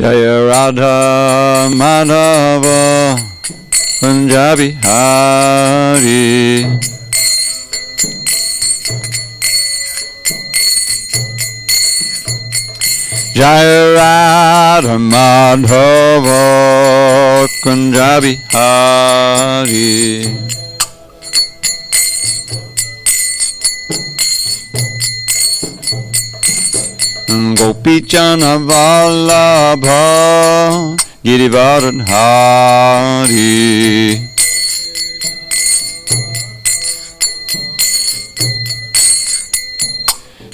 Jaya Radha Madhava Punjabi Hari. Jaya Radha Madhava Punjabi Hari. Gopi Chana Vallabha Girivardhari.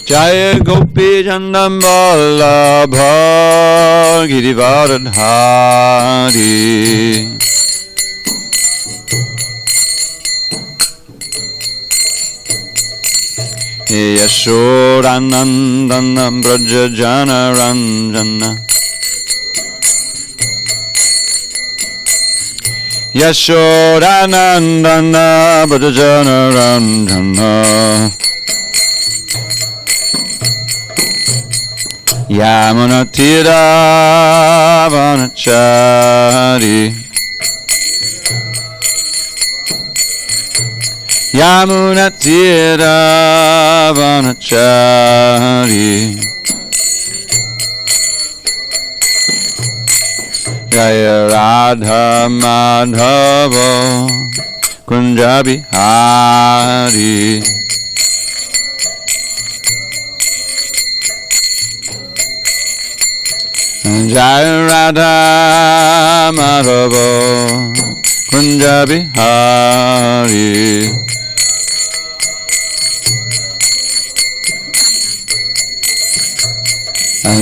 Jaya Gopi Chana Vallabha Girivardhari. Yashodanandana Braja Jana Ranjana. Yashodanandana Braja Jana Ranjana. Yamuna Tira Vanachari. Yamuna Tira Vanachari. Jaya Radha Madhava Kunjabi Hari. Jaya Radha Madhava Kunjabi Hari.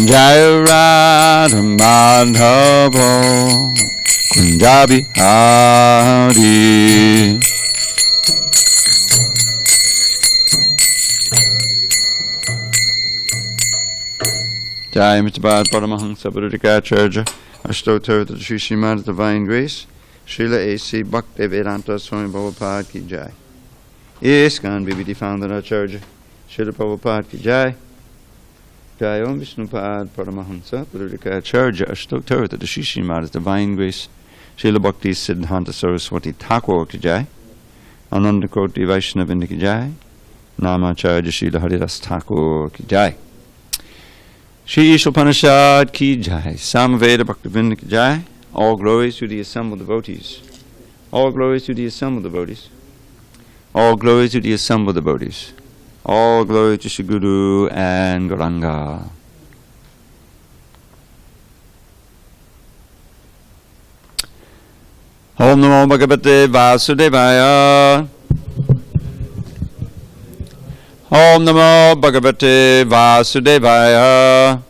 Jaya Radha Madhava Kunjabi Hari. Jai Mr. Bhad Paramahansa Buddhikacharya Ashtotar to Sri Srimad Divine Grace Srila A.C. Bhakti Vedanta Swami Prabhupada Ki Jai. ISKCON BBD Founder Acharya Srila Prabhupada Ki Jai. Jai Om Vishnupad Paramahansa Buddhikacharya Ashtotar to Sri Srimad Divine Grace Srila Bhakti Siddhanta Saraswati Thakur Ki Jai. Ananda Koti Vaishnava Ki Jai. Namacharya Srila Haridas Thakur Ki Jai. Shri Isopanisad Ki Jai. Samaveda Bhaktivinoda Ki Jai. All glories to the assembled devotees. All glories to the assembled devotees. All glories to the assembled devotees. All glory to Shri Guru and Gauranga. Om Namo Bhagavate Vasudevaya. Om Namo Bhagavate Vasudevaya.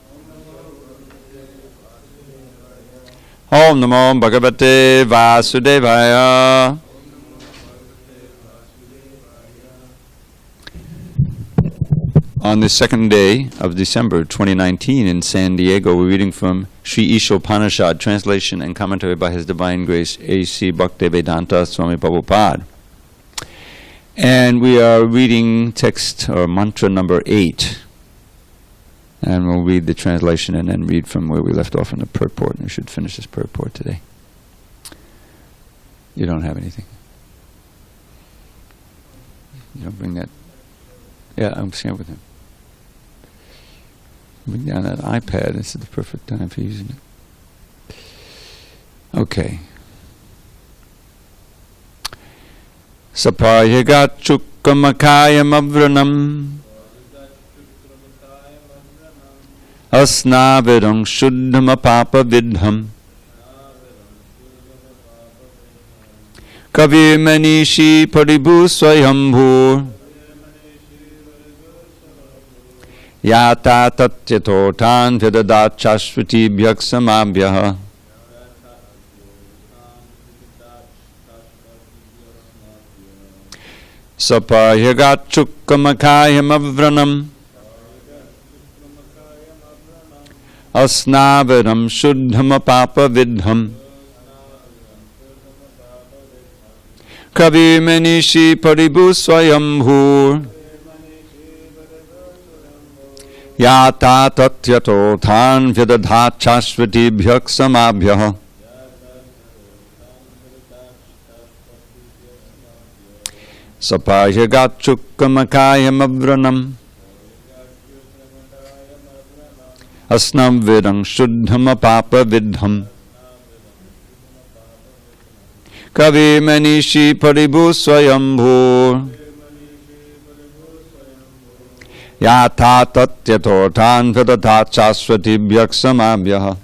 Om Namo Bhagavate Vasudevaya. On the second day of December 2019 in SanDiego, we're reading from Sri Isopanisad, translation and commentary by His Divine Grace A.C. Bhaktivedanta Swami Prabhupada. And we are reading text or mantra number 8. And we'll read the translation and then read from where we left off in the purport. And we should finish this purport today. You don't have anything? You don't bring that? Yeah, I'm sharing with him. Bring down that iPad. This is the perfect time for using it. Okay. Sapayagat chukkamakayam avranam asnavidam shuddham apapa vidham kavi manishi paribhu swayambhur yata tatyatotan vidadat chashvati bhaksamabhyaha sapayagat chukkamakayam avranam asnavidam shuddham apapa vidham kavi manishi paribhu swayambhur Yata tatyato than vyadadhat chashvatibhyak samabhyah. Sapayagachukkamakayam avranam. Asnam vidang shuddham apapa vidham. Kavi manishi paribhu swayambhur. Yatha tatyato than vyadadhat chashvatibhyak samabhyah.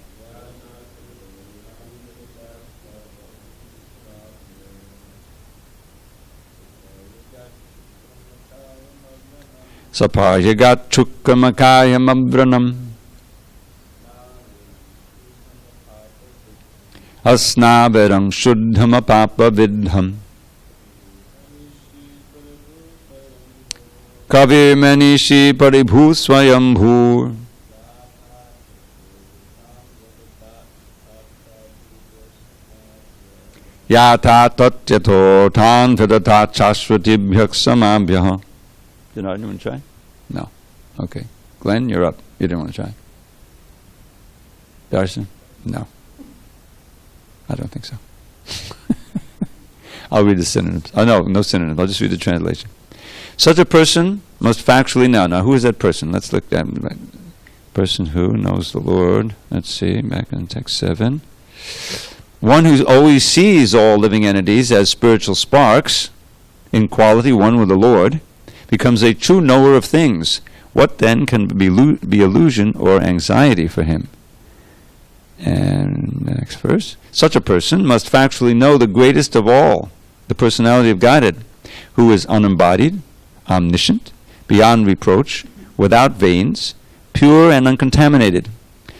Sapayagachukkamakayam avranam. Asnaverang shuddham apapa vidham. Kavi manishi paribhu swayambhur. Yatha tatyato than vyadadhat chashvatibhyak samabhyah. Did anyone try? No. Okay. Glenn, you're up. You didn't want to try. Darcy? No. I don't think so. I'll read the synonyms. Oh, no synonyms. I'll just read the translation. Such a person must factually know. Now, who is that person? Let's look at that. Person who knows the Lord. Let's see, back in text 7. One who always sees all living entities as spiritual sparks, in quality one with the Lord, becomes a true knower of things. What then can be illusion or anxiety for him? And the next verse. Such a person must factually know the greatest of all, the personality of Godhead, who is unembodied, omniscient, beyond reproach, without veins, pure and uncontaminated,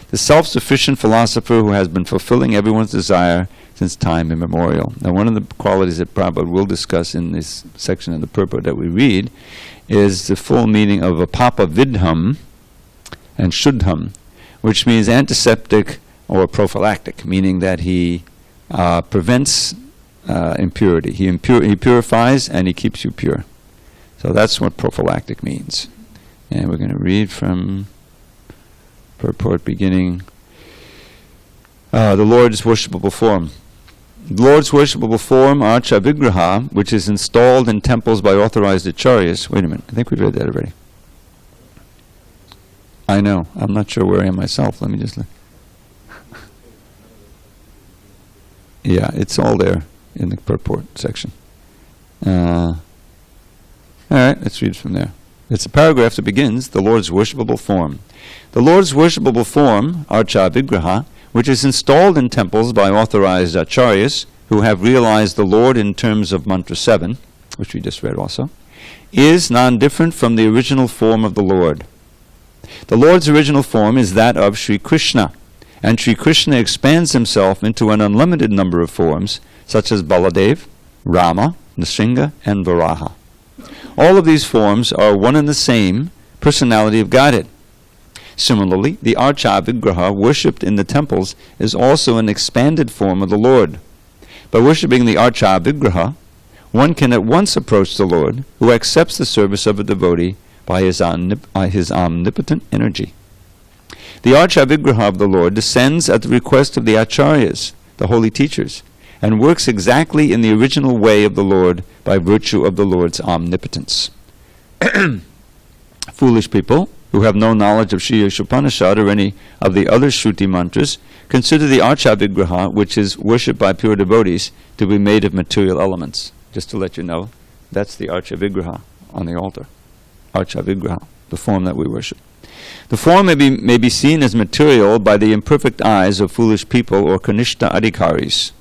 the self-sufficient philosopher who has been fulfilling everyone's desire since time immemorial. Now, one of the qualities that Prabhupada will discuss in this section of the purport that we read is the full meaning of apapa vidham and shuddham, which means antiseptic or prophylactic, meaning that he prevents impurity. He purifies and he keeps you pure. So that's what prophylactic means. And we're going to read from purport beginning. The Lord's worshipable form. The Lord's worshipable form, Archa Vigraha, which is installed in temples by authorized acharyas. Wait a minute, I think we read that already. I know, I'm not sure where I am myself. Let me just look. Yeah, it's all there in the purport section. All right, let's read from there. It's a paragraph that begins, the Lord's worshipable form. The Lord's worshipable form, Archa Vigraha, which is installed in temples by authorized acharyas who have realized the Lord in terms of Mantra 7, which we just read also, is non-different from the original form of the Lord. The Lord's original form is that of Sri Krishna, and Sri Krishna expands himself into an unlimited number of forms, such as Baladev, Rama, Nrsimha, and Varaha. All of these forms are one and the same personality of Godhead. Similarly, the Archa Vigraha worshipped in the temples is also an expanded form of the Lord. By worshipping the Archa Vigraha, one can at once approach the Lord, who accepts the service of a devotee by his omnipotent energy. The Archa Vigraha of the Lord descends at the request of the acharyas, the holy teachers, and works exactly in the original way of the Lord by virtue of the Lord's omnipotence. Foolish people, who have no knowledge of Sri Isopanisad or any of the other Shruti mantras, consider the Archa Vigraha, which is worshipped by pure devotees, to be made of material elements. Just to let you know, that's the Archa Vigraha on the altar. Archa Vigraha, the form that we worship. The form may be seen as material by the imperfect eyes of foolish people or Kanishta Adhikaris.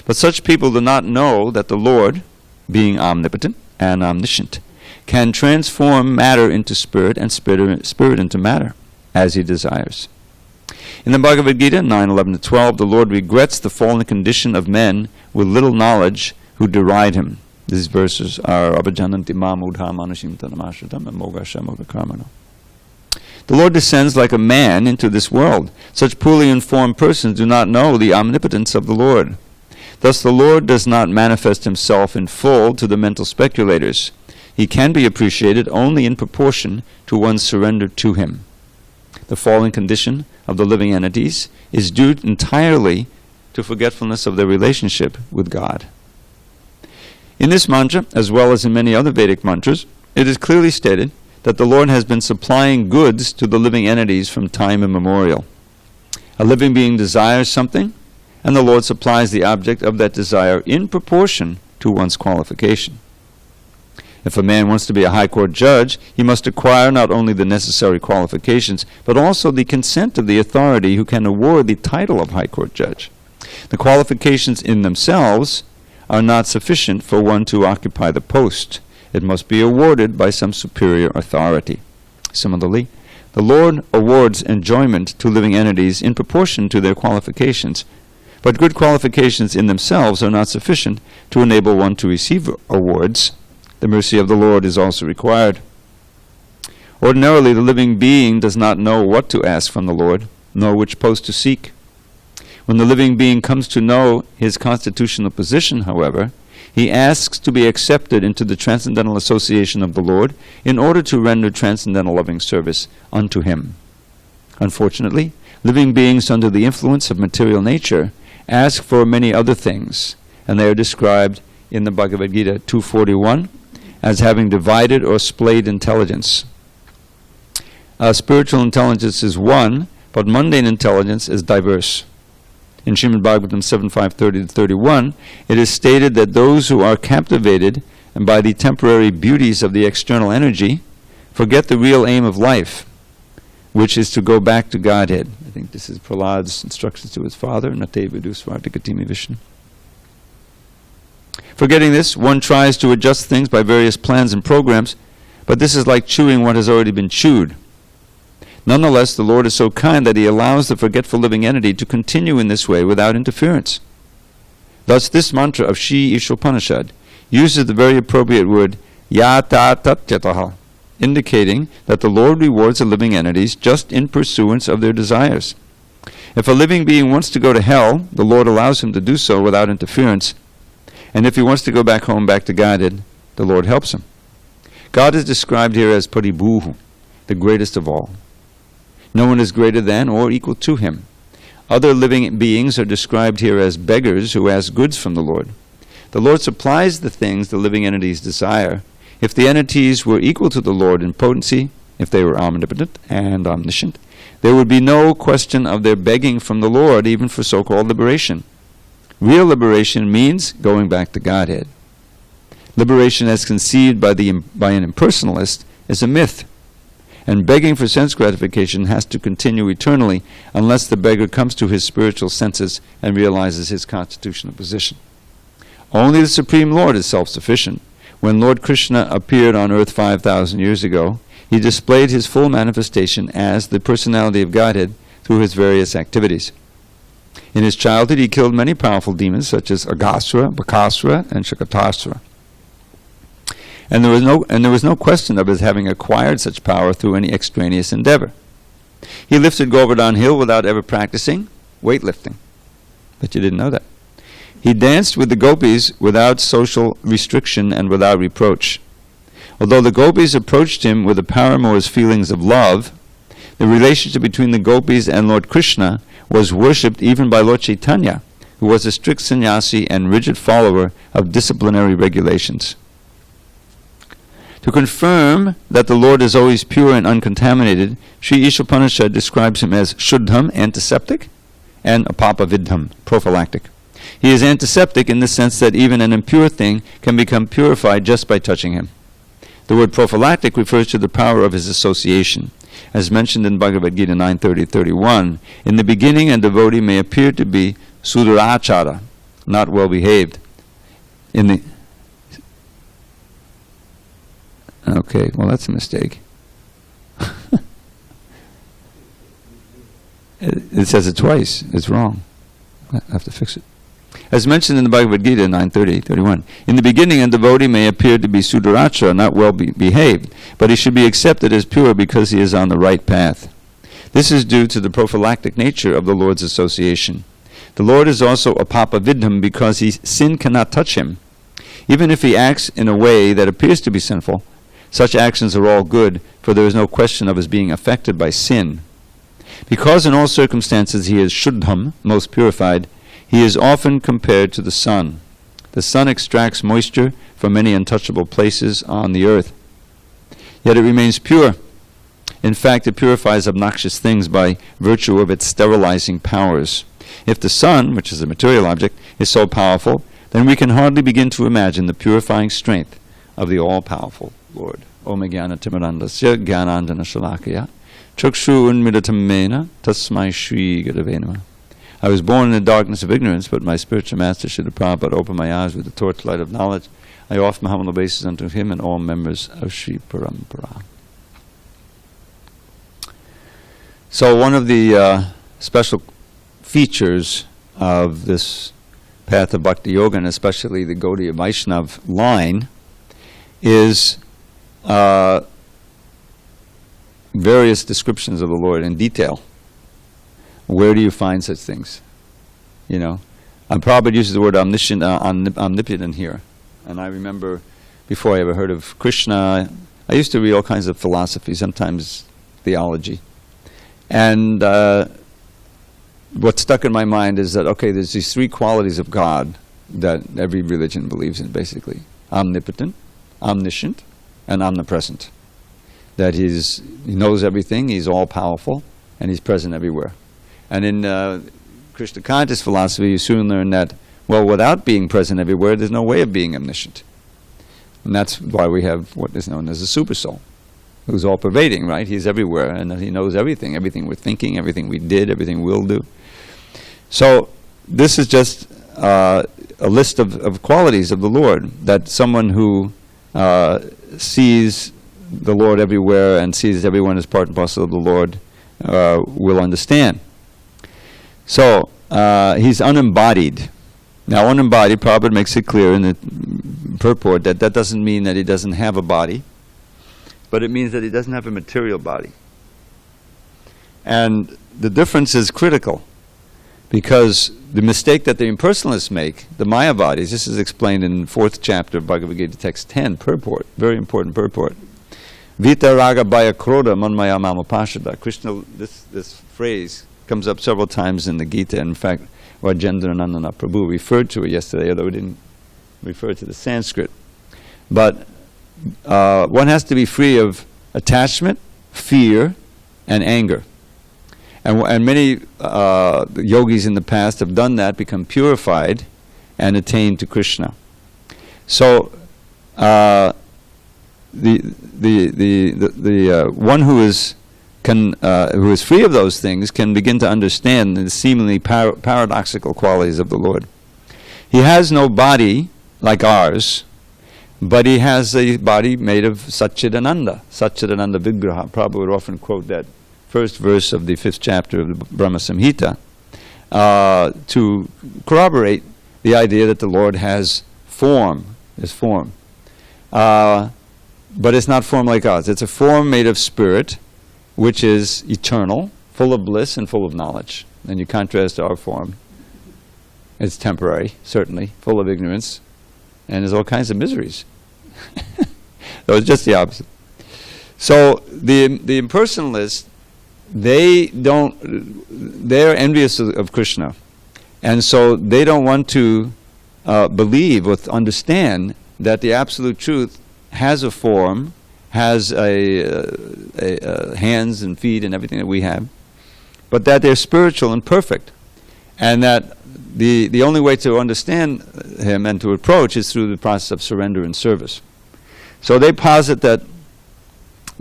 But such people do not know that the Lord, being omnipotent and omniscient, can transform matter into spirit and spirit into matter, as he desires. In the Bhagavad Gita 9:11-12, the Lord regrets the fallen condition of men with little knowledge who deride him. These verses are Abhajananti Mamudha Manashim Tanamashratam and Mogasha Mogakarmano. The Lord descends like a man into this world. Such poorly informed persons do not know the omnipotence of the Lord. Thus the Lord does not manifest himself in full to the mental speculators. He can be appreciated only in proportion to one's surrender to him. The fallen condition of the living entities is due entirely to forgetfulness of their relationship with God. In this mantra, as well as in many other Vedic mantras, it is clearly stated that the Lord has been supplying goods to the living entities from time immemorial. A living being desires something, and the Lord supplies the object of that desire in proportion to one's qualification. If a man wants to be a high court judge, he must acquire not only the necessary qualifications, but also the consent of the authority who can award the title of high court judge. The qualifications in themselves are not sufficient for one to occupy the post. It must be awarded by some superior authority. Similarly, the Lord awards enjoyment to living entities in proportion to their qualifications, but good qualifications in themselves are not sufficient to enable one to receive awards. The mercy of the Lord is also required. Ordinarily, the living being does not know what to ask from the Lord, nor which post to seek. When the living being comes to know his constitutional position, however, he asks to be accepted into the transcendental association of the Lord in order to render transcendental loving service unto him. Unfortunately, living beings under the influence of material nature ask for many other things, and they are described in the Bhagavad Gita 241 as having divided or splayed intelligence. Spiritual intelligence is one, but mundane intelligence is diverse. In Srimad Bhagavatam 7.5.30-31, it is stated that those who are captivated by the temporary beauties of the external energy forget the real aim of life, which is to go back to Godhead. I think this is Prahlad's instructions to his father, Nate Vidu Svartikatimi Vishnu. Forgetting this, one tries to adjust things by various plans and programs, but this is like chewing what has already been chewed. Nonetheless, the Lord is so kind that he allows the forgetful living entity to continue in this way without interference. Thus, this mantra of Shri Isopanisad uses the very appropriate word yata tatyataha, indicating that the Lord rewards the living entities just in pursuance of their desires. If a living being wants to go to hell, the Lord allows him to do so without interference. And if he wants to go back home, back to Godhead, the Lord helps him. God is described here as Paribhuhu, the greatest of all. No one is greater than or equal to him. Other living beings are described here as beggars who ask goods from the Lord. The Lord supplies the things the living entities desire. If the entities were equal to the Lord in potency, if they were omnipotent and omniscient, there would be no question of their begging from the Lord, even for so-called liberation. Real liberation means going back to Godhead. Liberation as conceived by an impersonalist is a myth, and begging for sense gratification has to continue eternally unless the beggar comes to his spiritual senses and realizes his constitutional position. Only the Supreme Lord is self-sufficient. When Lord Krishna appeared on earth 5,000 years ago, he displayed his full manifestation as the personality of Godhead through his various activities. In his childhood, he killed many powerful demons such as Aghasura, Bakasura, and Shakatasura. And there was no question of his having acquired such power through any extraneous endeavor. He lifted Govardhan Hill without ever practicing weightlifting. But you didn't know that. He danced with the gopis without social restriction and without reproach. Although the gopis approached him with the paramour's feelings of love, the relationship between the gopis and Lord Krishna was worshipped even by Lord Chaitanya, who was a strict sannyasi and rigid follower of disciplinary regulations. To confirm that the Lord is always pure and uncontaminated, Sri Isopanisad describes him as Shuddham, antiseptic, and Apapavidham, prophylactic. He is antiseptic in the sense that even an impure thing can become purified just by touching him. The word prophylactic refers to the power of his association. As mentioned in Bhagavad Gita 9:30-31, in the beginning a devotee may appear to be sudurachara, not well behaved. Okay, well that's a mistake. It says it twice. It's wrong. I have to fix it. As mentioned in the Bhagavad Gita 9:30-31, in the beginning a devotee may appear to be sudurachara, not well behaved, but he should be accepted as pure because he is on the right path. This is due to the prophylactic nature of the Lord's association. The Lord is also apapavidham because sin cannot touch him. Even if he acts in a way that appears to be sinful, such actions are all good, for there is no question of his being affected by sin. Because in all circumstances he is Shuddham, most purified, he is often compared to the sun. The sun extracts moisture from many untouchable places on the earth. Yet it remains pure. In fact, it purifies obnoxious things by virtue of its sterilizing powers. If the sun, which is a material object, is so powerful, then we can hardly begin to imagine the purifying strength of the all-powerful Lord. Om Jnana Timirandasya Jnanandana Shalakaya Chakshu Unmidatam Mena Tasmai Shri Gurave Namah. I was born in the darkness of ignorance, but my spiritual master Srila Prabhupada opened my eyes with the torchlight of knowledge. I offer my humble obeisances unto him and all members of Sri Parampara. So one of the special features of this path of Bhakti Yoga, and especially the Gaudiya Vaishnav line, is various descriptions of the Lord in detail. Where do you find such things? You know, Prabhupada uses the word omniscient, omnipotent here. And I remember, before I ever heard of Krishna, I used to read all kinds of philosophy, sometimes theology. And what stuck in my mind is that, okay, there's these three qualities of God that every religion believes in, basically. Omnipotent, omniscient, and omnipresent. That he knows everything, he's all-powerful, and he's present everywhere. And in Krishna conscious philosophy, you soon learn that, well, without being present everywhere, there's no way of being omniscient. And that's why we have what is known as a supersoul, who's all-pervading, right? He's everywhere, and he knows everything, everything we're thinking, everything we did, everything we'll do. So this is just a list of qualities of the Lord, that someone who sees the Lord everywhere and sees everyone as part and parcel of the Lord will understand. So, he's unembodied. Now, unembodied, Prabhupada makes it clear in the purport that that doesn't mean that he doesn't have a body, but it means that he doesn't have a material body. And the difference is critical, because the mistake that the impersonalists make, the Mayavadis, this is explained in 4th chapter of Bhagavad Gita, text 10, purport, very important purport. Vita raga bhaya krodha manmaya mamapashada. Krishna, this phrase comes up several times in the Gita. In fact, Rajendranandana Prabhu referred to it yesterday, although we didn't refer to the Sanskrit. But one has to be free of attachment, fear, and anger. And many yogis in the past have done that, become purified, and attained to Krishna. So the one who is free of those things can begin to understand the seemingly paradoxical qualities of the Lord. He has no body like ours, but he has a body made of Satchidananda Vigraha. Prabhupada would often quote that first verse of the 5th chapter of the Brahma Samhita to corroborate the idea that the Lord has form. But it's not form like ours. It's a form made of spirit, which is eternal, full of bliss and full of knowledge. And you contrast our form. It's temporary, certainly, full of ignorance, and there's all kinds of miseries. So it's just the opposite. So the impersonalists, they're envious of Krishna. And so they don't want to believe or understand that the absolute truth has a form, has a hands and feet and everything that we have, but that they're spiritual and perfect, and that the only way to understand him and to approach is through the process of surrender and service. So they posit that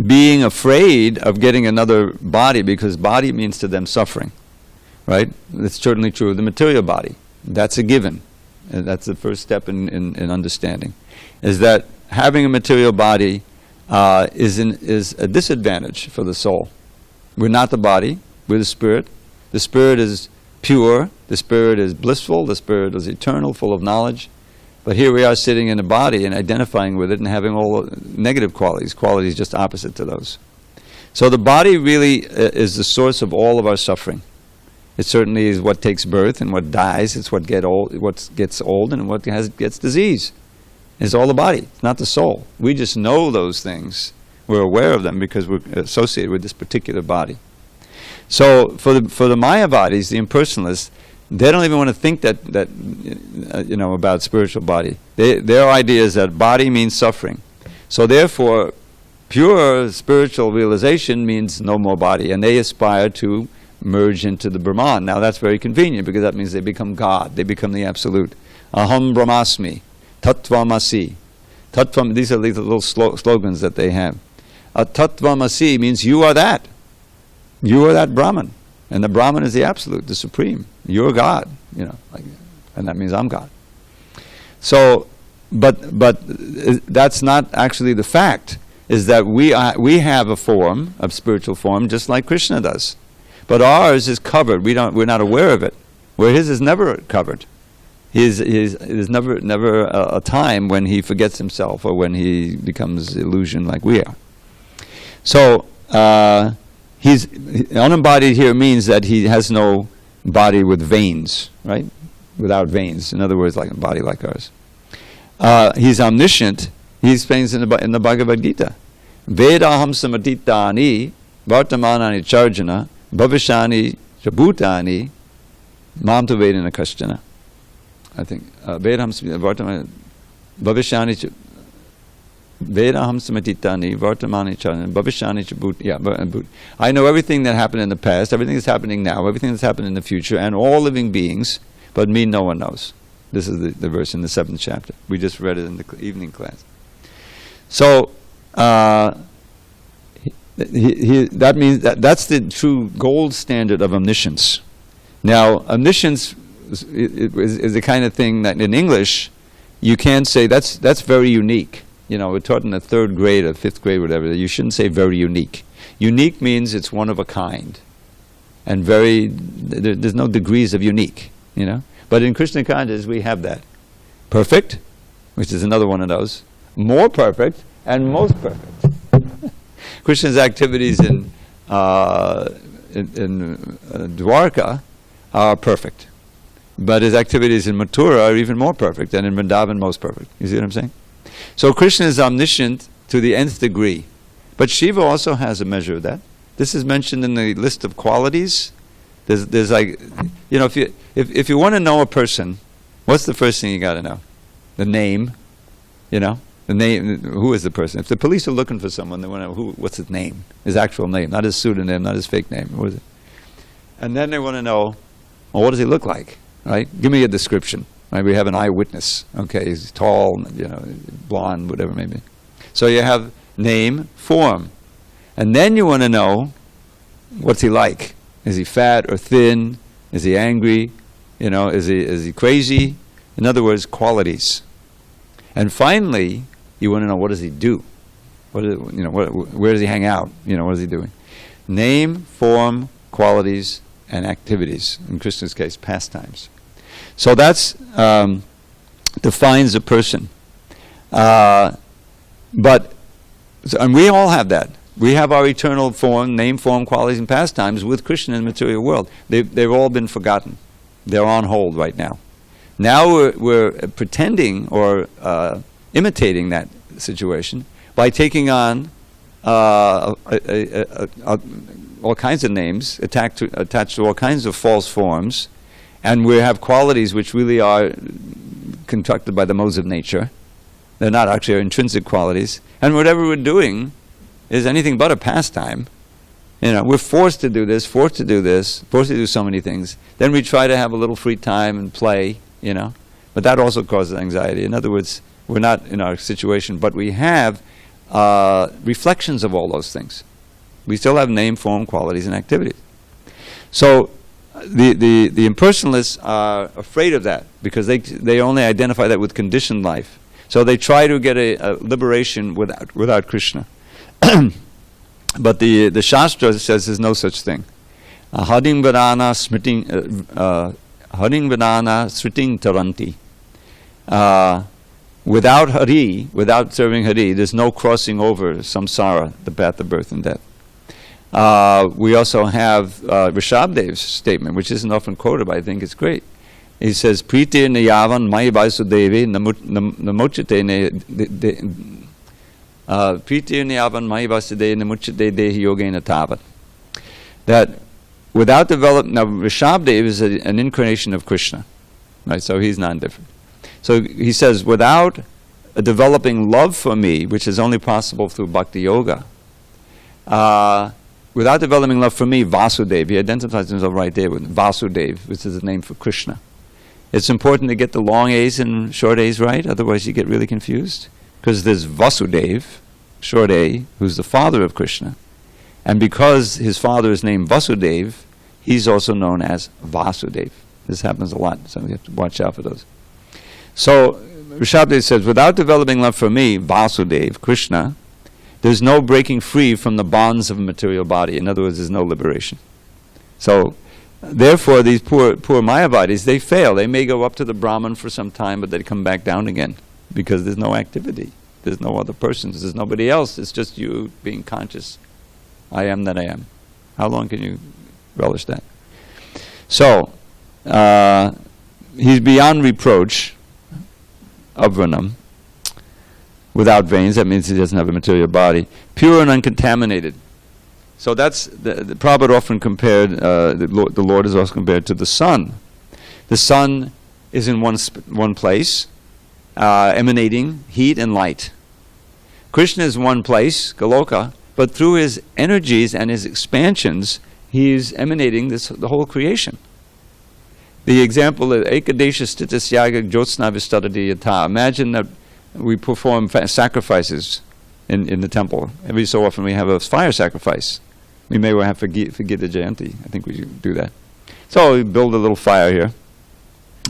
being afraid of getting another body, because body means to them suffering, right? It's certainly true of the material body. That's a given. And that's the first step in understanding, is that having a material body is a disadvantage for the soul. We're not the body, we're the spirit. The spirit is pure, the spirit is blissful, the spirit is eternal, full of knowledge. But here we are sitting in a body and identifying with it and having all negative qualities just opposite to those. So the body really is the source of all of our suffering. It certainly is what takes birth and what dies. It's what gets old and what gets disease. It's all the body. It's not the soul. We just know those things. We're aware of them because we're associated with this particular body. So for the Mayavadis, the impersonalists, they don't even want to think that about spiritual body. Their idea is that body means suffering. So therefore, pure spiritual realization means no more body, and they aspire to merge into the Brahman. Now that's very convenient because that means they become God. They become the absolute. Aham Brahmasmi, Tattvamasi. Tattvam. These are these little slogans that they have. Tattvamasi means you are that. You are that Brahman. And the Brahman is the absolute, the supreme. You're God, and that means I'm God. So, but that's not actually the fact. Is that we have a form of spiritual form just like Krishna does, but ours is covered. We're not aware of it. Where his is never covered. There's never a time when he forgets himself or when he becomes illusion like we are. So. He's unembodied here means that he has no body with veins, right? Without veins. In other words, like a body like ours. He's omniscient. He explains in the Bhagavad Gita. Vedaham samaditani vartamanani charjana bhavishani chabhutani mam tu vedana kashtana. I think Vedaham vartamani bhavishani Vedaham samatitani vartamani charjana bhavishani chabhut. Yeah, I know everything that happened in the past, everything that's happening now, everything that's happening in the future, and all living beings, but me no one knows. This is the verse in the 7th chapter. We just read it in the evening class. So that means that's the true gold standard of omniscience. Now, omniscience is the kind of thing that in English you can't say that's very unique. We're taught in the 3rd grade or 5th grade, whatever. You shouldn't say very unique. Unique means it's one of a kind, and there's no degrees of unique. But in Krishna consciousness we have that. Perfect, which is another one of those. More perfect and most perfect. Krishna's activities in Dwarka are perfect, but his activities in Mathura are even more perfect, and in Vrindavan most perfect. You see what I'm saying? So Krishna is omniscient to the nth degree, but Shiva also has a measure of that. This is mentioned in the list of qualities. There's like, if you want to know a person, what's the first thing you got to know? The name, the name. Who is the person? If the police are looking for someone, they want to know what's his name, his actual name, not his pseudonym, not his fake name. What is it? And then they want to know, well, what does he look like? Right? Give me a description. Right? We have an eyewitness. Okay, he's tall, blonde, whatever it may be. So you have name, form, and then you want to know, what's he like? Is he fat or thin? Is he angry? Is he crazy? In other words, qualities. And finally, you want to know, what does he do? Where does he hang out? What is he doing? Name, form, qualities, and activities. In Krishna's case, pastimes. So that's defines a person. And we all have that. We have our eternal form, name, form, qualities, and pastimes with Krishna in the material world. They've all been forgotten. They're on hold right now. Now we're pretending or imitating that situation by taking on all kinds of names attached to all kinds of false forms, and we have qualities which really are constructed by the modes of nature. They're not actually our intrinsic qualities. And whatever we're doing is anything but a pastime. We're forced to do this, forced to do so many things. Then we try to have a little free time and play, But that also causes anxiety. In other words, we're not in our situation, but we have reflections of all those things. We still have name, form, qualities, and activities. So the impersonalists are afraid of that because they only identify that with conditioned life. So they try to get a liberation without Krishna. But the Shastra says there's no such thing. Hading Vedana Sriting Taranti. Without Hari, without serving Hari, there's no crossing over samsara, the path of birth and death. We also have Rishabdev's statement, which isn't often quoted, but I think it's great. He says, Priti Nayavan Mai Vasudevi Namochite Priti Nayavan Mai Vasudevi Namochite Dehi Yogena Tavat. That without developing, now Rishabdev is an incarnation of Krishna, right? So he's non-different. So he says, without developing love for me, which is only possible through bhakti yoga, without developing love for me, Vasudev, he identifies himself right there with Vasudev, which is the name for Krishna. It's important to get the long A's and short A's right, otherwise you get really confused. Because there's Vasudev, short A, who's the father of Krishna. And because his father is named Vasudev, he's also known as Vasudev. This happens a lot, so we have to watch out for those. So, Rishabdev says, without developing love for me, Vasudev, Krishna, there's no breaking free from the bonds of a material body. In other words, there's no liberation. So, therefore, these poor Mayavadis, they fail. They may go up to the Brahman for some time, but they come back down again because there's no activity. There's no other persons. There's nobody else. It's just you being conscious. I am that I am. How long can you relish that? So, he's beyond reproach, Avranam, without veins. That means he doesn't have a material body. Pure and uncontaminated. So that's, the Prabhupada often compared, the Lord is also compared to the sun. The sun is in one place, emanating heat and light. Krishna is one place, Goloka, but through his energies and his expansions, he is emanating the whole creation. The example is Ekadesha Stitasyaga Jyotsna Vistadati Yata. Imagine that we perform sacrifices in the temple. Every so often we have a fire sacrifice. We may well have Gita Jayanti. I think we should do that. So we build a little fire here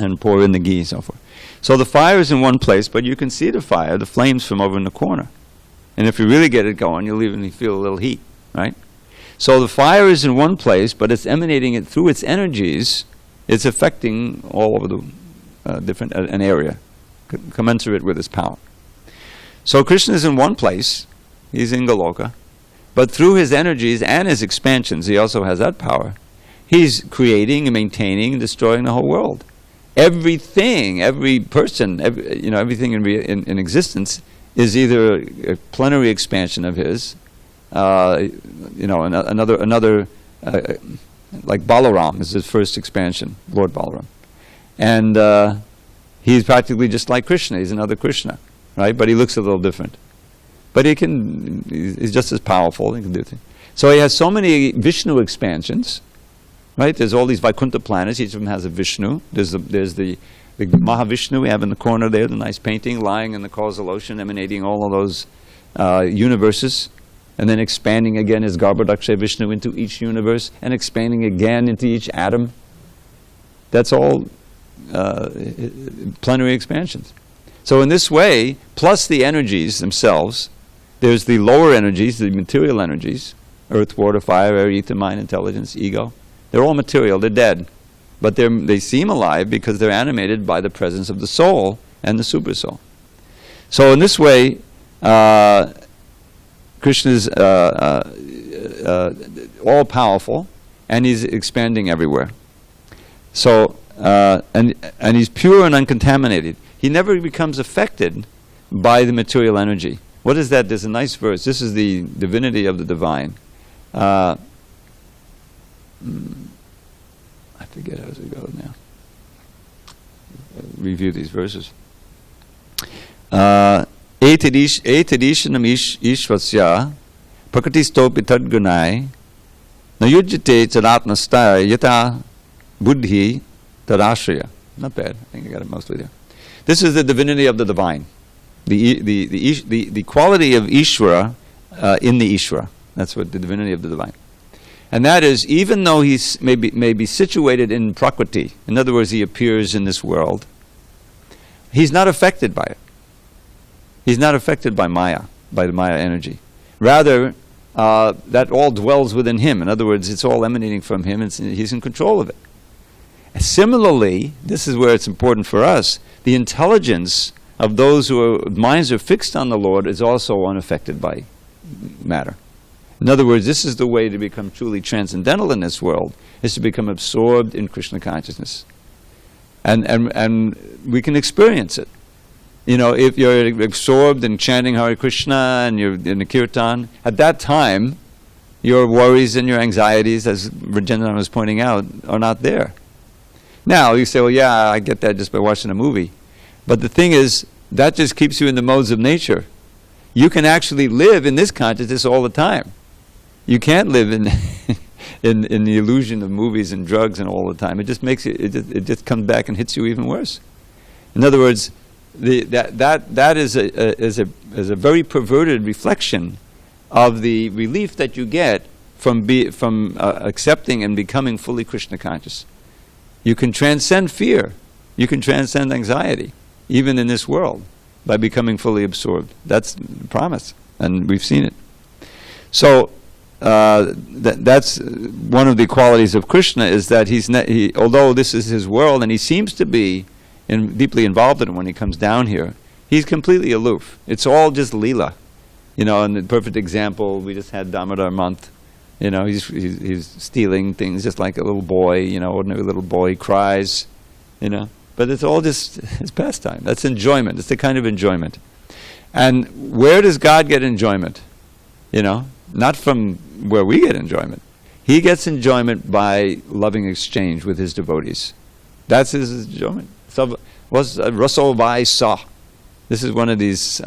and pour in the ghee and so forth. So the fire is in one place, but you can see the fire, the flames from over in the corner. And if you really get it going, you'll even feel a little heat, right? So the fire is in one place, but it's emanating it through its energies. It's affecting all over the an area, commensurate with its power. So Krishna is in one place. He's in Goloka. But through his energies and his expansions, he also has that power. He's creating and maintaining and destroying the whole world. Everything, every person, everything in existence is either a plenary expansion of his, another like Balaram is his first expansion, Lord Balaram. And he's practically just like Krishna. He's another Krishna, right? But he looks a little different. But he's just as powerful. He can do things. So he has so many Vishnu expansions, right? There's all these Vaikuntha planets. Each of them has a Vishnu. There's the Mahavishnu we have in the corner there, the nice painting, lying in the causal ocean, emanating all of those universes, and then expanding again as Garbhodakshay Vishnu into each universe, and expanding again into each atom. That's all plenary expansions. So in this way, plus the energies themselves, there's the lower energies, the material energies, earth, water, fire, air, ether, mind, intelligence, ego. They're all material, they're dead. But they seem alive because they're animated by the presence of the soul and the super soul. So in this way, Krishna is all powerful, and he's expanding everywhere. So and he's pure and uncontaminated. He never becomes affected by the material energy. What is that? There's a nice verse. This is the divinity of the divine. I forget how it goes now. Review these verses. Etadishanam ishvasya prakatistopi tadgunai nayujjate chadatnastaya yata buddhi tadashraya. Not bad. I think I got it mostly there. This is the divinity of the divine. The quality of Ishvara in the Ishvara. That's what the divinity of the divine. And that is, even though he may be situated in Prakriti, in other words, he appears in this world, he's not affected by it. He's not affected by Maya, by the Maya energy. Rather, that all dwells within him. In other words, it's all emanating from him, and he's in control of it. And similarly, this is where it's important for us, the intelligence of those whose minds are fixed on the Lord is also unaffected by matter. In other words, this is the way to become truly transcendental in this world, is to become absorbed in Krishna consciousness. And we can experience it. You know, if you're absorbed in chanting Hare Krishna and you're in the kirtan, at that time, Your worries and your anxieties, as Rajendranath was pointing out, are not there. Now, you say, well, yeah, I get that just by watching a movie. But the thing is, that just keeps you in the modes of nature. You can actually live in this consciousness all the time. You can't live in in the illusion of movies and drugs and all the time. It just makes it just comes back and hits you even worse. In other words, that is a very perverted reflection of the relief that you get from accepting and becoming fully Krishna conscious. You can transcend fear. You can transcend anxiety, even in this world, by becoming fully absorbed. That's the promise, and we've seen it. So that's one of the qualities of Krishna, is that although this is his world, and he seems to be deeply involved in it when he comes down here, he's completely aloof. It's all just Leela. And the perfect example, we just had Damodar month. He's stealing things just like a little boy, ordinary little boy. He cries, But it's all just his pastime. That's enjoyment. It's the kind of enjoyment. And where does God get enjoyment? Not from where we get enjoyment. He gets enjoyment by loving exchange with his devotees. That's his enjoyment. So, Raso Vai Sa. This is one of these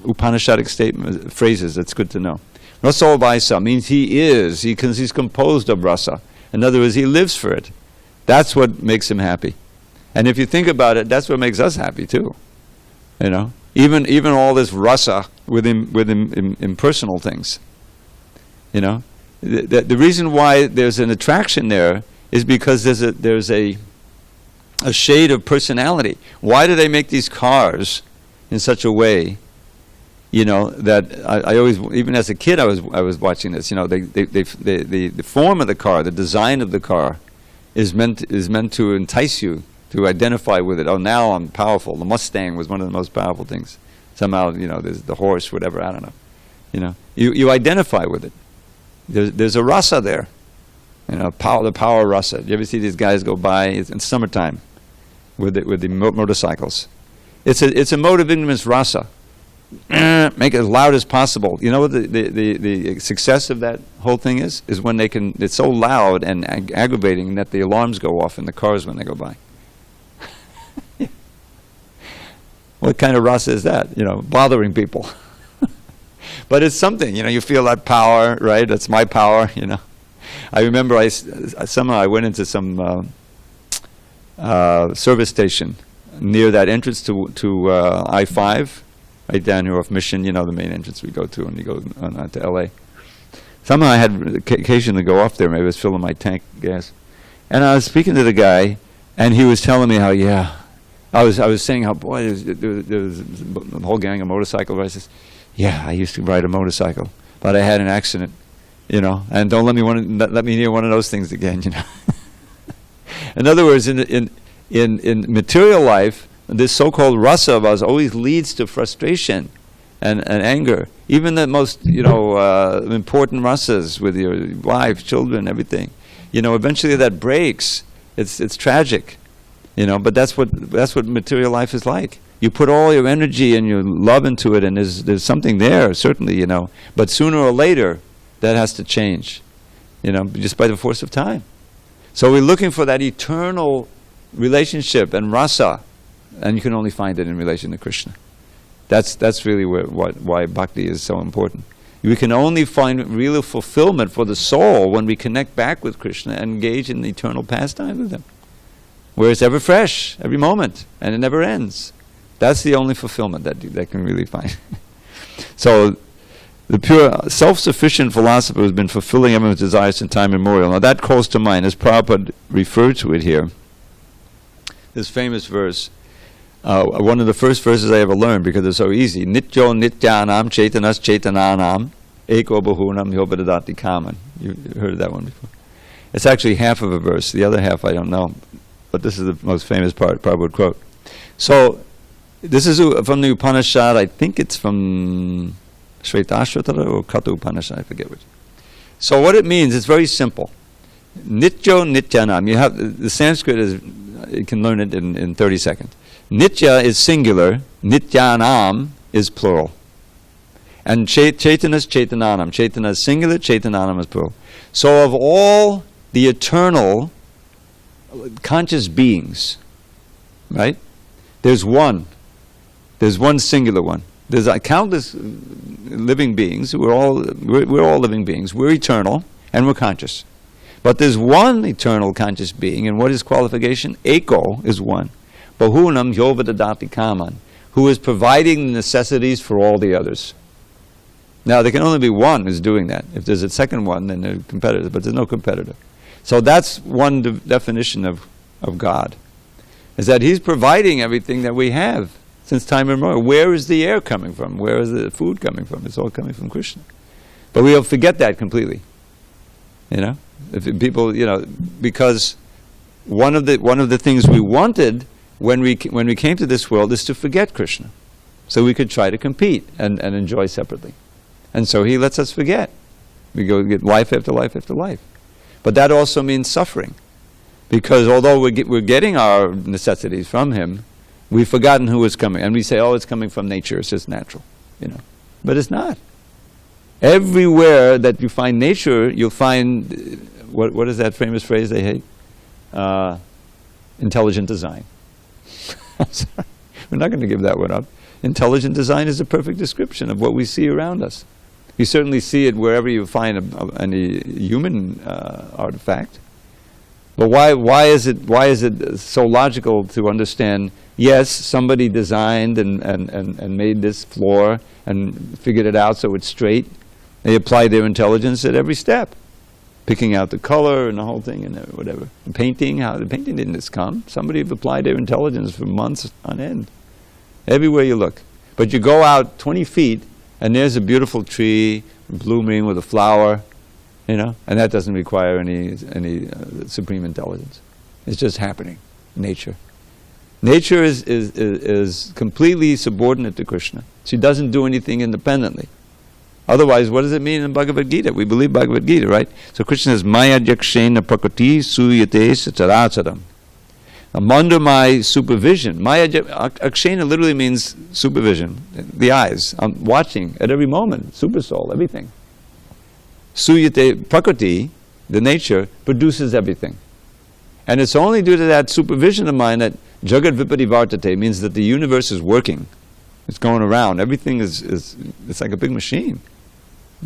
Upanishadic phrases that's good to know. Raso Vai Sa means he's composed of rasa. In other words, he lives for it. That's what makes him happy. And if you think about it, that's what makes us happy too. Even all this rasa with impersonal things. The reason why there's an attraction there is because there's a shade of personality. Why do they make these cars in such a way? That I always, even as a kid, I was watching this. The form of the car, the design of the car, is meant to entice you to identify with it. Oh, now I'm powerful. The Mustang was one of the most powerful things. Somehow, there's the horse, whatever. I don't know. You identify with it. There's a rasa there. The power rasa. You ever see these guys go by in summertime with the motorcycles? It's a mode of ignorance rasa. Make it as loud as possible. You know what the success of that whole thing is? Is when it's so loud and aggravating that the alarms go off in the cars when they go by. What kind of rasa is that? Bothering people. But it's something, you feel that power, right? That's my power, I remember somehow I went into some service station near that entrance to I-5, right down here off Mission, the main entrance we go to when you go on to L.A. Somehow I had occasion to go off there. Maybe I was filling my tank gas. And I was speaking to the guy, and he was telling me how, I was saying how, boy, there was a whole gang of motorcycle riders. Yeah, I used to ride a motorcycle, but I had an accident, and don't let me near one of those things again, In other words, in material life, this so-called rasa of us always leads to frustration and anger. Even the most, important rasas with your wife, children, everything. Eventually that breaks. It's tragic, But that's what material life is like. You put all your energy and your love into it, and there's something there, certainly, But sooner or later, that has to change, just by the force of time. So we're looking for that eternal relationship and rasa, and you can only find it in relation to Krishna. That's really why bhakti is so important. We can only find real fulfillment for the soul when we connect back with Krishna and engage in the eternal pastime with him, where it's ever fresh, every moment, and it never ends. That's the only fulfillment that can really find. So, the pure self-sufficient philosopher has been fulfilling everyone's desires in time immemorial. Now that calls to mind, as Prabhupada referred to it here, this famous verse, one of the first verses I ever learned because it's so easy. Nityo nityanam chaitanas chaitananam eko bahunam yobadadati kaman. You heard that one before. It's actually half of a verse. The other half I don't know. But this is the most famous part Prabhupada would quote. So, this is from the Upanishad. I think it's from Shvetashvatara or Kata Upanishad, I forget which. So what it means, it's very simple. Nityo nityanam. You have the Sanskrit is, you can learn it in 30 seconds. Nitya is singular, nityanam is plural. And Chaitanya is Chaitananam. Chaitanya is singular, Chaitananam is plural. So of all the eternal conscious beings, right? There's one singular one. There's countless living beings. We're all living beings. We're eternal and we're conscious. But there's one eternal conscious being, and what is qualification? Eko is one. Bahunam yovadadati kaman, who is providing the necessities for all the others. Now, there can only be one who's doing that. If there's a second one, then they're competitors, but there's no competitor. So that's one definition of God, is that He's providing everything that we have since time immemorial. Where is the air coming from? Where is the food coming from? It's all coming from Krishna. But we'll forget that completely. If people, because one of the things we wanted when we came to this world is to forget Krishna, so we could try to compete and enjoy separately. And so He lets us forget. We go get life after life after life. But that also means suffering, because although we're getting our necessities from Him, we've forgotten who is coming, and we say, "Oh, it's coming from nature; it's just natural," But it's not. Everywhere that you find nature, you'll find what is that famous phrase they hate? Intelligent design. I'm sorry, we're not going to give that one up. Intelligent design is a perfect description of what we see around us. You certainly see it wherever you find any human artifact. But why is it so logical to understand? Yes, somebody designed and made this floor and figured it out so it's straight. They apply their intelligence at every step, picking out the color and the whole thing and whatever. And painting, the painting didn't just come. Somebody applied their intelligence for months on end. Everywhere you look. But you go out 20 feet and there's a beautiful tree blooming with a flower, and that doesn't require any supreme intelligence. It's just happening. Nature. Nature is completely subordinate to Krishna. She doesn't do anything independently. Otherwise, what does it mean in Bhagavad Gita? We believe Bhagavad Gita, right? So Krishna says, Maya yakshena prakriti suyate sacharacharam. Under my supervision. Maya akshena literally means supervision. The eyes. I'm watching at every moment. Super soul, everything. Suyate prakriti, the nature, produces everything. And it's only due to that supervision of mine that Jagat Vipati Vartate means that the universe is working. It's going around. Everything it's like a big machine.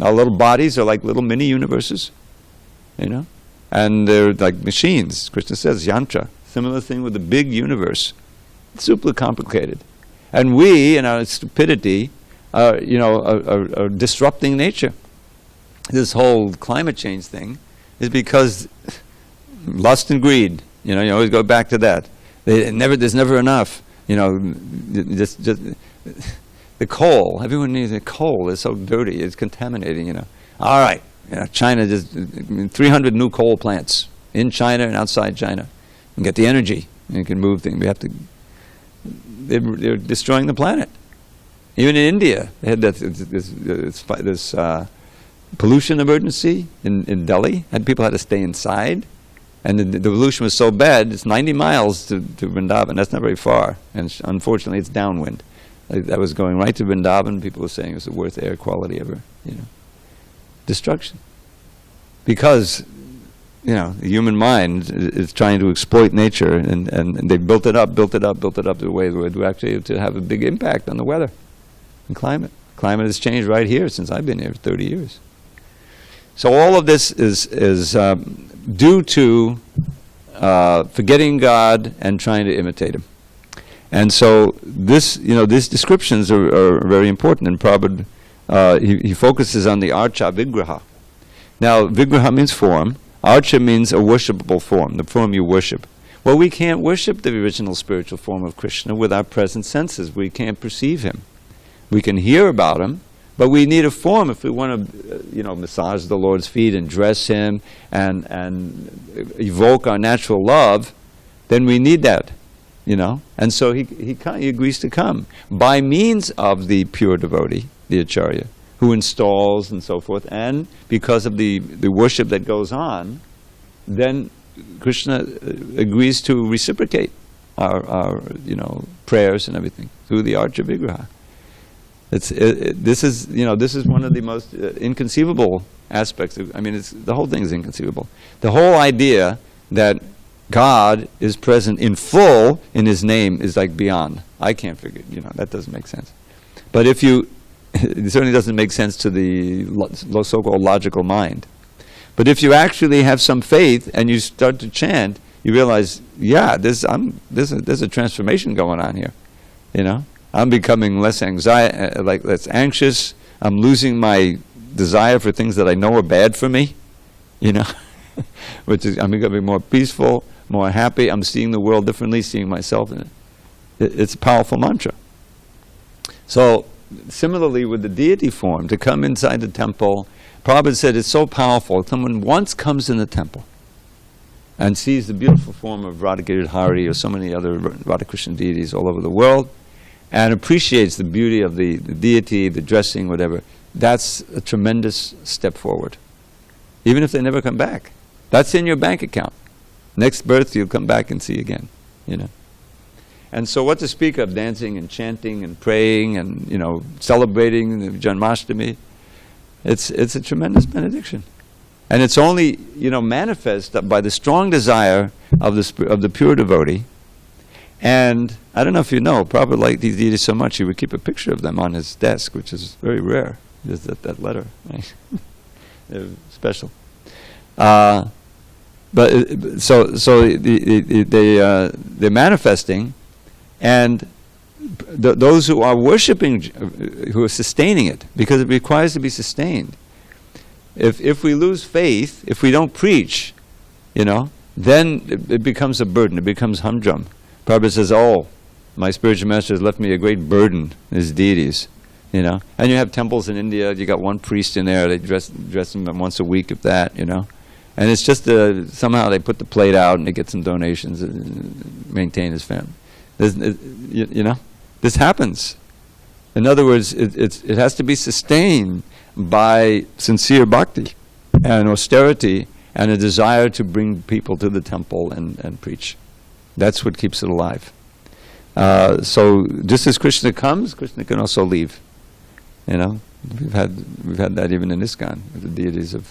Our little bodies are like little mini universes, and they're like machines. Krishna says, yantra. Similar thing with the big universe. It's super complicated. And we, in our stupidity, are disrupting nature. This whole climate change thing is because lust and greed. You always go back to that. There's never enough. Just the coal. Everyone needs the coal. It's so dirty. It's contaminating. All right. China just 300 new coal plants in China and outside China. You get the energy. You can move things. We have to. They're destroying the planet. Even in India, they had this pollution emergency in Delhi, and people had to stay inside. And the pollution was so bad, it's 90 miles to Vrindavan. That's not very far. And unfortunately, it's downwind. That was going right to Vrindavan. People were saying it was the worst air quality ever. Destruction. Because, the human mind is trying to exploit nature, and they built it up to a way where it would actually to have a big impact on the weather and climate. Climate has changed right here since I've been here 30 years. So all of this is due to forgetting God and trying to imitate Him. And so these descriptions are very important. And Prabhupada, he focuses on the archa vigraha. Now, vigraha means form. Archa means a worshipable form, the form you worship. Well, we can't worship the original spiritual form of Krishna with our present senses. We can't perceive Him. We can hear about Him, but we need a form if we want to, massage the Lord's feet and dress Him and evoke our natural love. Then we need that, And so he agrees to come by means of the pure devotee, the acharya, who installs and so forth. And because of the worship that goes on, then Krishna agrees to reciprocate our prayers and everything through the archa vigraha. This is one of the most inconceivable aspects. The whole thing is inconceivable. The whole idea that God is present in full in His name is like beyond. I can't figure. That doesn't make sense. But it certainly doesn't make sense to the so-called logical mind. But if you actually have some faith and you start to chant, you realize, there's a transformation going on here. I'm becoming less less anxious. I'm losing my desire for things that I know are bad for me. Which is, I'm becoming more peaceful, more happy. I'm seeing the world differently, seeing myself in it. It's a powerful mantra. So, similarly with the deity form, to come inside the temple, Prabhupada said it's so powerful. Someone once comes in the temple and sees the beautiful form of Radha Giridhari or so many other Radha Krishna deities all over the world, and appreciates the beauty of the deity, the dressing, whatever, that's a tremendous step forward. Even if they never come back. That's in your bank account. Next birth you'll come back and see again. And so what to speak of dancing and chanting and praying and celebrating the Janmashtami, it's a tremendous benediction. And it's only manifest by the strong desire of the pure devotee. And I don't know if you know, Prabhupada liked these deities so much he would keep a picture of them on his desk, which is very rare. There's that letter, right? They're special. But they're manifesting, and those who are worshipping, who are sustaining it, because it requires to be sustained. If we lose faith, if we don't preach, then it becomes a burden. It becomes humdrum. Prabhupada says, my spiritual master has left me a great burden, his deities, And you have temples in India, you got one priest in there, they dress them once a week, if that, And it's just somehow they put the plate out and they get some donations and maintain his family. This happens. In other words, it has to be sustained by sincere bhakti and austerity and a desire to bring people to the temple and preach. That's what keeps it alive. So just as Krishna comes, Krishna can also leave. We've had that even in ISKCON with the deities of,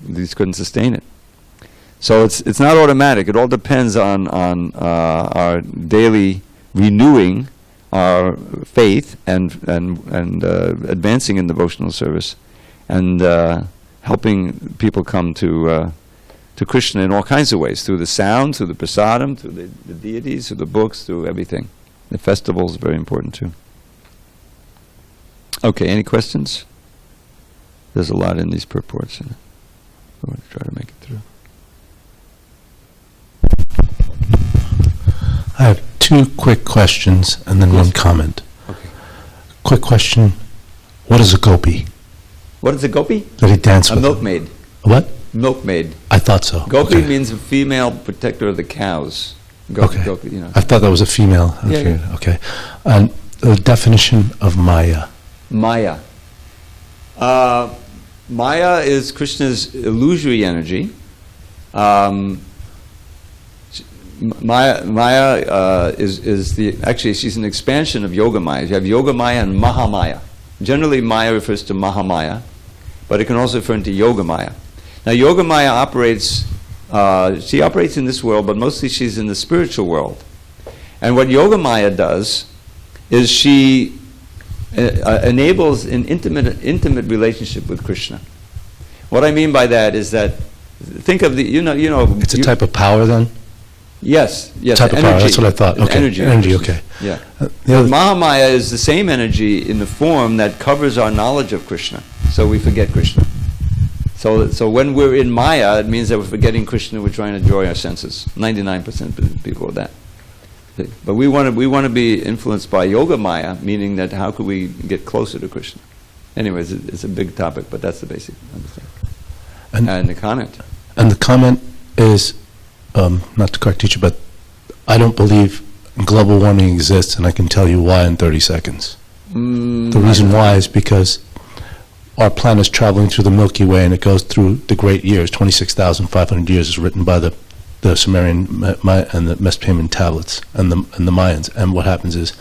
these couldn't sustain it. So it's not automatic. It all depends on our daily renewing our faith and advancing in devotional service and helping people come to Krishna in all kinds of ways, through the sound, through the prasadam, through the deities, through the books, through everything. The festival is very important too. Okay, any questions? There's a lot in these purports. And I want to try to make it through. I have two quick questions and then one comment. Okay. Quick question, what is a gopi? What is a gopi? That he danced with. A milkmaid. What? Milkmaid. I thought so. Gopi Okay. means a female protector of the cows. Gopi, Okay. Gopi, I thought that was a female. Yeah, Okay. yeah. Okay. And the definition of Maya. Maya. Maya is Krishna's illusory energy. Maya is actually she's an expansion of Yoga Maya. You have Yoga Maya and Mahamaya. Generally, Maya refers to Mahamaya, but it can also refer to Yoga Maya. Now, Yoga Maya operates. She operates in this world, but mostly she's in the spiritual world. And what Yoga Maya does is she enables an intimate relationship with Krishna. What I mean by that is that think of the It's a type of power then? Yes, Type of energy. power, that's what I thought. Okay. Energy, okay. Yeah. The other Mahamaya is the same energy in the form that covers our knowledge of Krishna, so we forget Krishna. So when we're in Maya, it means that we're forgetting Krishna, we're trying to enjoy our senses. 99% of people are that. But we want to be influenced by Yoga Maya, meaning that how could we get closer to Krishna? Anyways, it's a big topic, but that's the basic understanding. And the comment. And the comment is, not to correct teacher, but I don't believe global warming exists, and I can tell you why in 30 seconds. The reason why is because our planet is traveling through the Milky Way, and it goes through the great years. 26,500 years is written by the the Sumerian and the Mesopotamian tablets and the Mayans. And what happens is,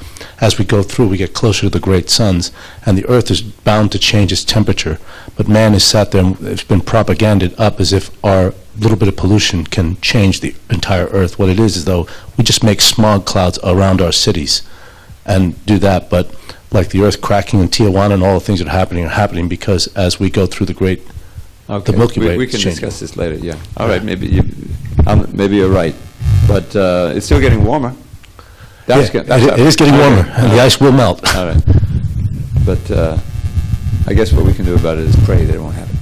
as we go through, we get closer to the great suns, and the Earth is bound to change its temperature. But man has sat there and it's been propaganded up as if our little bit of pollution can change the entire Earth. What it is though, we just make smog clouds around our cities and do that. But like the Earth cracking in Tijuana and all the things that are happening because as we go through the great, Okay. the Milky Way We is can changing. discuss this later, yeah. All right, maybe you're right. But it's still getting warmer. That's It is getting warmer, and the ice will melt. All right. But I guess what we can do about it is pray that it won't happen.